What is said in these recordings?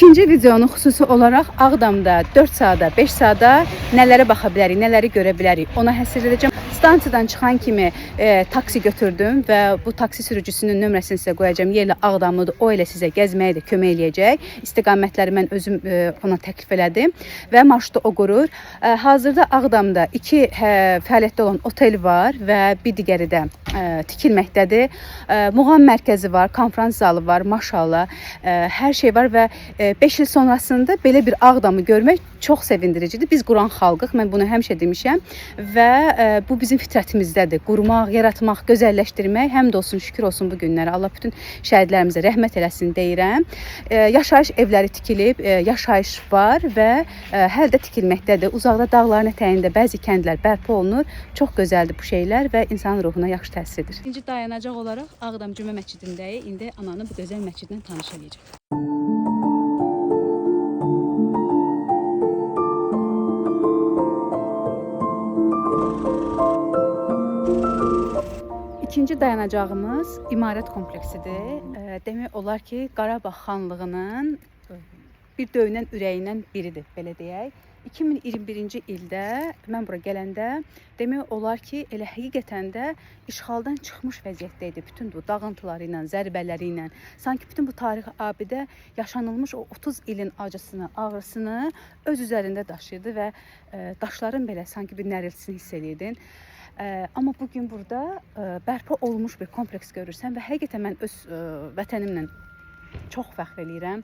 İkinci videonu xüsusi olaraq Ağdamda 4 saata, 5 saata nələrə baxa bilərik, nələri görə bilərik ona həsr edəcəm. Stansiyadan çıxan kimi taksi götürdüm və bu taksi sürücüsünün nömrəsini sizə qoyacağım. Yerlə Ağdamlıdır, o elə sizə gəzməyə də kömək eləyəcək. İstiqamətləri mən özüm ona təklif elədim və marşrutu o qurur. Hazırda Ağdamda 2 fəaliyyətdə olan otel var və bir digəri də tikilməkdədir. Muğam mərkəzi var, konferans zalı var, maşallah hər şey var və 5 il sonrasında belə bir Ağdamı görmək çox sevindiricidir. Biz quran xalqıq, mən bunu həmişə demişəm və bu bizim fitrətimizdədir. Qurmaq, yaratmaq, gözəlləşdirmək, həmd olsun, şükür olsun bu günlərə. Allah bütün şəhidlərimizə rəhmət eləsin deyirəm. Yaşayış evləri tikilib, yaşayış var və hələ də tikilməkdədir. Uzaqda dağların ətəyində bəzi kəndlər bərpa olunur. Çox gözəldir bu şeylər və insanın ruhuna yaxşı təsir edir. İkinci dayanacaq olaraq Ağdam Cümə məscidindəyik. İndi ananı bu gözəl məscidlə tanış edəcəm. İkinci dayanacağımız imarət kompleksidir. Demək olar ki, Qarabağ xanlığının bir döyünən ürəyindən biridir, belə deyək. 2021-ci ildə mən bura gələndə demək olar ki, elə həqiqətən də işğaldan çıxmış vəziyyətdə idi. Bütün bu dağıntıları ilə, zərbələri ilə, sanki bütün bu tarixi abidə yaşanılmış o 30 ilin acısını, ağrısını öz üzərində daşıyırdı və daşların belə sanki bir nəriltisini hiss edirdin. Amma bugün burada bərpa olmuş bir kompleks görürsən və həqiqətən mən öz vətənimlə çox fəxr eləyirəm.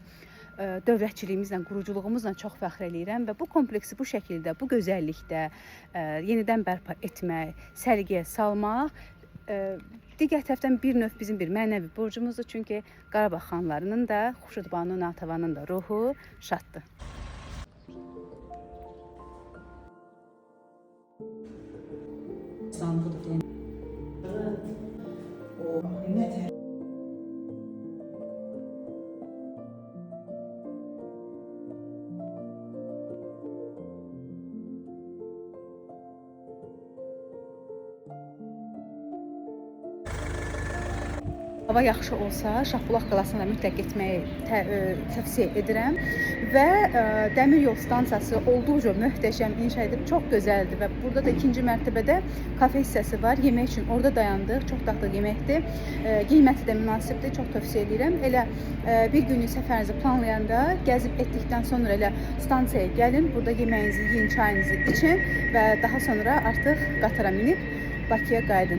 Dövlətçiliyimizlə, quruculuğumuzla çox fəxr eləyirəm və bu kompleksi bu şəkildə, bu gözəllikdə yenidən bərpa etmək, səliqəyə salmaq digər tərəfdən bir növ bizim bir mənəvi borcumuzdur. Çünki Qarabağ xanlarının da, Xurşud Banu Natavanın da ruhu şaddır. Hava yaxşı olsa, Şahbulaq qalasına mütləq getməyi tövsiyə edirəm və dəmir yol stansiyası olduqca möhtəşəm inşa edib, çox gözəldir və burada da ikinci mərtəbədə kafe hissəsi var. Yemək üçün orada dayandıq, çox dadlı yeməkdir. Qiyməti də münasibdir, çox tövsiyə edirəm. Elə bir günlük səfərinizi planlayanda, gəzib etdikdən sonra elə stansiyaya gəlin, burada yeməyinizi yiyin, çayınızı için və daha sonra artıq qatara minib Bakıya qayıdın.